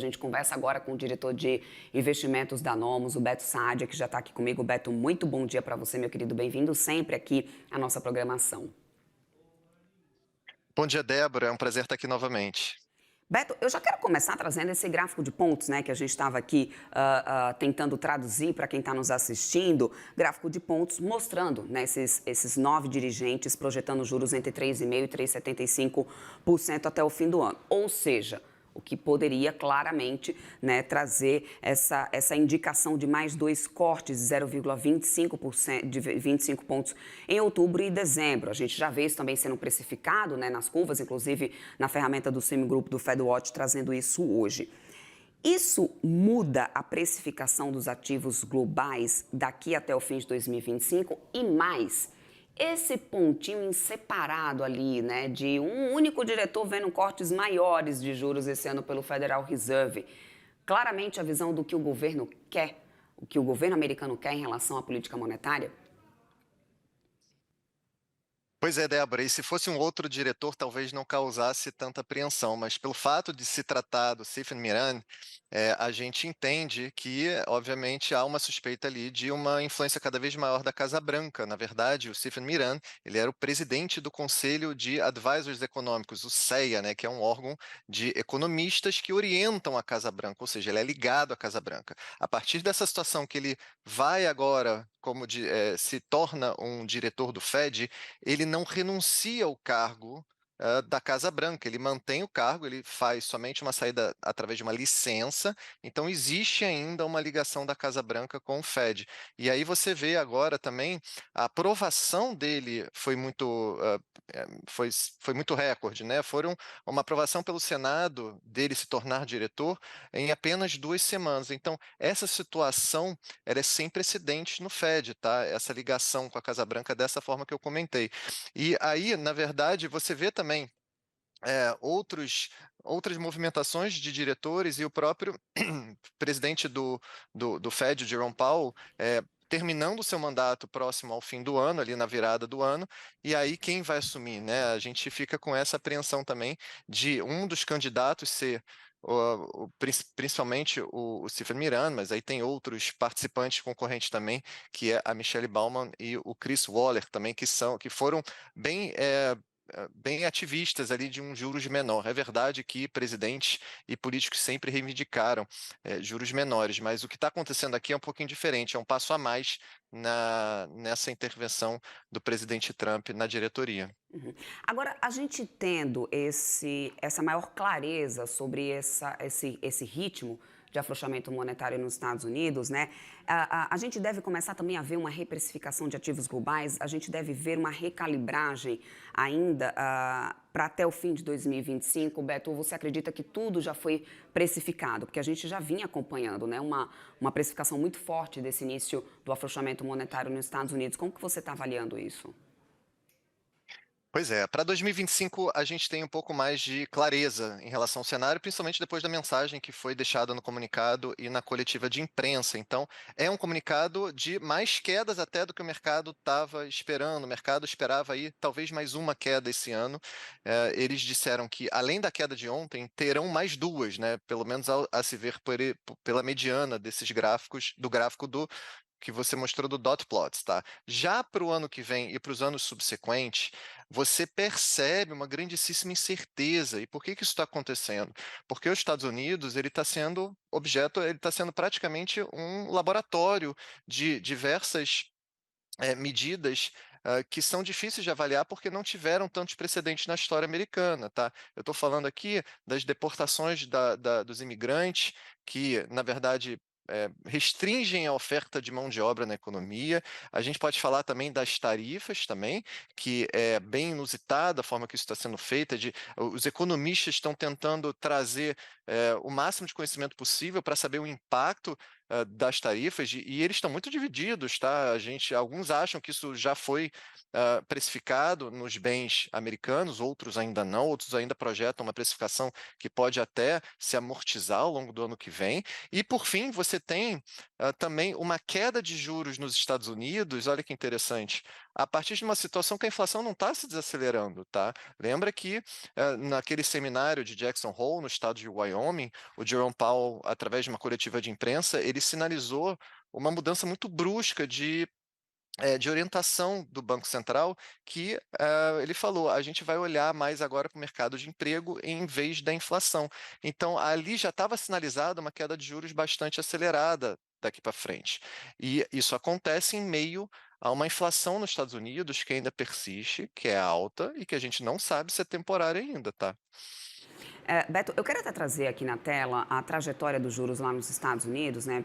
gente conversa agora com o diretor de investimentos da Nomos, o Beto Saadia, que já está aqui comigo. Beto, muito bom dia para você, meu querido. Bem-vindo sempre aqui à nossa programação. Bom dia, Débora. É um prazer estar aqui novamente. Beto, eu já quero começar trazendo esse gráfico de pontos, né, que a gente estava aqui tentando traduzir para quem está nos assistindo, gráfico de pontos mostrando, né, esses 9 dirigentes projetando juros entre 3,5% e 3,75% até o fim do ano. Ou seja, o que poderia claramente, né, trazer essa indicação de mais 2 cortes de 0,25%, de 25 pontos em outubro e dezembro. A gente já vê isso também sendo precificado, né, nas curvas, inclusive na ferramenta do semigrupo do FedWatch, trazendo isso hoje. Isso muda a precificação dos ativos globais daqui até o fim de 2025 e mais. Esse pontinho em separado ali, né, de um único diretor vendo cortes maiores de juros esse ano pelo Federal Reserve, claramente a visão do que o governo quer, o que o governo americano quer em relação à política monetária. Pois é, Débora, e se fosse um outro diretor, talvez não causasse tanta apreensão, mas pelo fato de se tratar do Stephen Miran, a gente entende que, obviamente, há uma suspeita ali de uma influência cada vez maior da Casa Branca. Na verdade, o Stephen Miran, ele era o presidente do Conselho de Advisors Econômicos, o CEA, né, que é um órgão de economistas que orientam a Casa Branca, ou seja, ele é ligado à Casa Branca. A partir dessa situação que ele vai agora, se torna um diretor do Fed, ele não renuncia ao cargo da Casa Branca, ele mantém o cargo, ele faz somente uma saída através de uma licença, então existe ainda uma ligação da Casa Branca com o Fed. E aí você vê agora também a aprovação dele foi muito recorde, né? Foram uma aprovação pelo Senado dele se tornar diretor em apenas 2 semanas. Então, essa situação ela é sem precedentes no Fed, tá? Essa ligação com a Casa Branca dessa forma que eu comentei. E aí, na verdade, você vê também outras movimentações de diretores e o próprio presidente do Fed, Jerome Powell, terminando o seu mandato próximo ao fim do ano, ali na virada do ano, e aí quem vai assumir, né? A gente fica com essa apreensão também de um dos candidatos ser principalmente o Stephen Miran, mas aí tem outros participantes concorrentes também, que é a Michelle Baumann e o Chris Waller também, que foram bem bem ativistas ali de um juros menor. É verdade que presidentes e políticos sempre reivindicaram juros menores, mas o que está acontecendo aqui é um pouquinho diferente, é um passo a mais nessa intervenção do presidente Trump na diretoria. Uhum. Agora, a gente tendo essa maior clareza sobre esse ritmo de afrouxamento monetário nos Estados Unidos, né? A gente deve começar também a ver uma reprecificação de ativos globais, a gente deve ver uma recalibragem ainda para até o fim de 2025. Beto, você acredita que tudo já foi precificado? Porque a gente já vinha acompanhando, né, uma precificação muito forte desse início do afrouxamento monetário nos Estados Unidos. Como que você está avaliando isso? Pois é, para 2025 a gente tem um pouco mais de clareza em relação ao cenário, principalmente depois da mensagem que foi deixada no comunicado e na coletiva de imprensa. Então, é um comunicado de mais quedas até do que o mercado estava esperando. O mercado esperava aí talvez mais uma queda esse ano. Eles disseram que, além da queda de ontem, terão mais duas, né? Pelo menos a se ver pela mediana desses gráficos, do gráfico que você mostrou do dot plots, tá? Já para o ano que vem e para os anos subsequentes, você percebe uma grandíssima incerteza. E por que isso está acontecendo? Porque os Estados Unidos ele está sendo praticamente um laboratório de diversas medidas que são difíceis de avaliar porque não tiveram tantos precedentes na história americana, tá? Eu estou falando aqui das deportações dos imigrantes, que, na verdade, restringem a oferta de mão de obra na economia. A gente pode falar também das tarifas também, que é bem inusitada a forma que isso está sendo feita. Os economistas estão tentando trazer o máximo de conhecimento possível para saber o impacto das tarifas, e eles estão muito divididos, tá? Alguns acham que isso já foi precificado nos bens americanos, outros ainda não, outros ainda projetam uma precificação que pode até se amortizar ao longo do ano que vem. E, por fim, você tem também uma queda de juros nos Estados Unidos, olha que interessante, a partir de uma situação que a inflação não está se desacelerando, tá? Lembra que naquele seminário de Jackson Hole, no estado de Wyoming, o Jerome Powell, através de uma coletiva de imprensa, ele sinalizou uma mudança muito brusca de orientação do Banco Central, que ele falou, a gente vai olhar mais agora para o mercado de emprego em vez da inflação. Então, ali já estava sinalizada uma queda de juros bastante acelerada daqui para frente. E isso acontece em meio a uma inflação nos Estados Unidos que ainda persiste, que é alta e que a gente não sabe se é temporária ainda, tá? Beto, eu quero até trazer aqui na tela a trajetória dos juros lá nos Estados Unidos, né,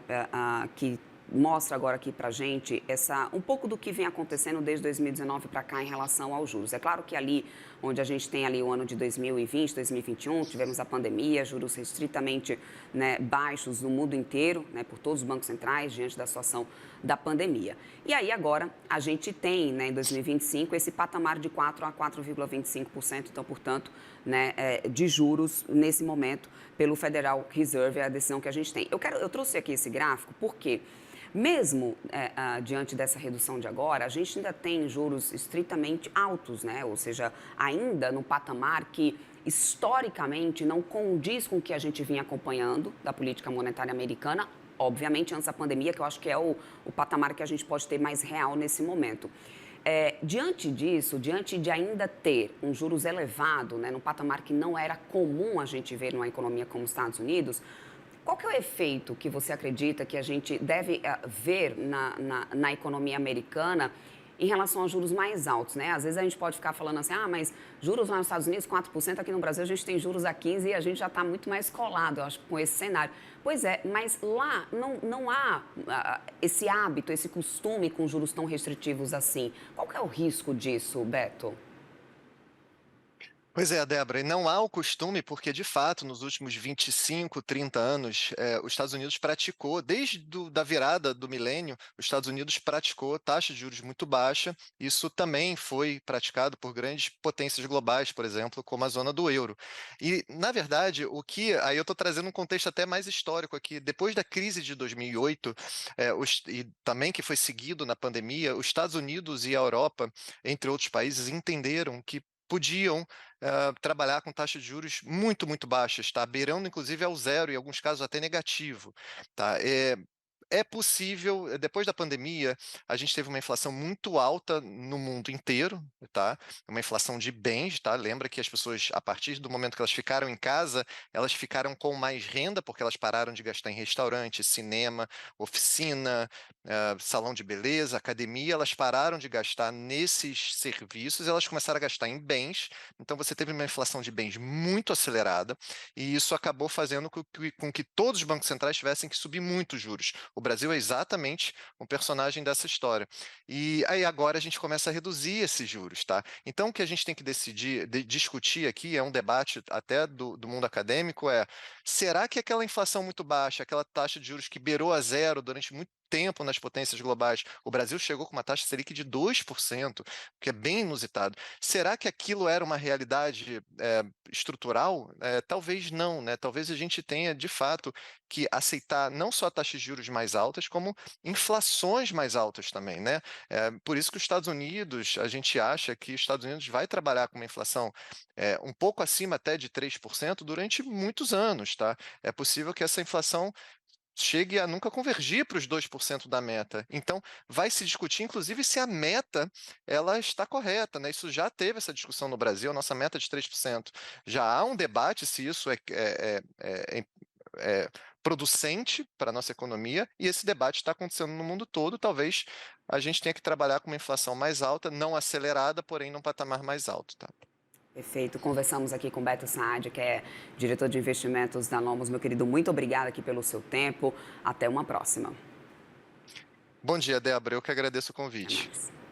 que mostra agora aqui para gente um pouco do que vem acontecendo desde 2019 para cá em relação aos juros. É claro que ali, onde a gente tem ali o ano de 2020, 2021, tivemos a pandemia, juros restritamente, né, baixos no mundo inteiro, né, por todos os bancos centrais, diante da situação da pandemia. E aí agora a gente tem, né, em 2025, esse patamar de 4 a 4,25%, então, portanto, né, de juros nesse momento pelo Federal Reserve, é a decisão que a gente tem. Eu trouxe aqui esse gráfico porque mesmo diante dessa redução de agora, a gente ainda tem juros estritamente altos, né? Ou seja, ainda no patamar que historicamente não condiz com o que a gente vinha acompanhando da política monetária americana, obviamente antes da pandemia, que eu acho que é o patamar que a gente pode ter mais real nesse momento. Diante disso, diante de ainda ter um juros elevado, né, num patamar que não era comum a gente ver numa economia como os Estados Unidos, qual que é o efeito que você acredita que a gente deve ver na economia americana em relação aos juros mais altos, né? Às vezes a gente pode ficar falando assim, mas juros lá nos Estados Unidos 4%, aqui no Brasil a gente tem juros a 15% e a gente já está muito mais colado, eu acho, com esse cenário. Pois é, mas lá não há esse hábito, esse costume com juros tão restritivos assim. Qual que é o risco disso, Beto? Pois é, Débora, e não há o costume, porque de fato, nos últimos 25, 30 anos, os Estados Unidos praticou, da virada do milênio, os Estados Unidos praticou taxa de juros muito baixa. Isso também foi praticado por grandes potências globais, por exemplo, como a zona do euro. E, na verdade, aí eu estou trazendo um contexto até mais histórico aqui, depois da crise de 2008, e também que foi seguido na pandemia, os Estados Unidos e a Europa, entre outros países, entenderam que podiam trabalhar com taxas de juros muito, muito baixas, tá? Beirando, inclusive, ao zero, em alguns casos até negativo, tá? É possível, depois da pandemia, a gente teve uma inflação muito alta no mundo inteiro, tá? Uma inflação de bens, tá? Lembra que as pessoas, a partir do momento que elas ficaram em casa, elas ficaram com mais renda, porque elas pararam de gastar em restaurante, cinema, oficina, salão de beleza, academia, elas pararam de gastar nesses serviços, elas começaram a gastar em bens. Então você teve uma inflação de bens muito acelerada, e isso acabou fazendo com que todos os bancos centrais tivessem que subir muito os juros. O Brasil é exatamente um personagem dessa história. E aí agora a gente começa a reduzir esses juros, tá? Então o que a gente tem que discutir aqui, é um debate até do mundo acadêmico, será que aquela inflação muito baixa, aquela taxa de juros que beirou a zero durante muito tempo nas potências globais, o Brasil chegou com uma taxa Selic de 2%, que é bem inusitado. Será que aquilo era uma realidade estrutural? Talvez não, né? Talvez a gente tenha, de fato, que aceitar não só taxas de juros mais altas, como inflações mais altas também, né? Por isso que os Estados Unidos, a gente acha que os Estados Unidos vai trabalhar com uma inflação um pouco acima até de 3% durante muitos anos, tá? É possível que essa inflação chegue a nunca convergir para os 2% da meta. Então, vai se discutir, inclusive, se a meta ela está correta, né? Isso já teve essa discussão no Brasil, a nossa meta é de 3%. Já há um debate se isso é producente para a nossa economia, e esse debate está acontecendo no mundo todo. Talvez a gente tenha que trabalhar com uma inflação mais alta, não acelerada, porém num patamar mais alto, tá? Perfeito. Conversamos aqui com Beto Saad, que é diretor de investimentos da Nomos. Meu querido, muito obrigada aqui pelo seu tempo. Até uma próxima. Bom dia, Débora. Eu que agradeço o Até convite. mais.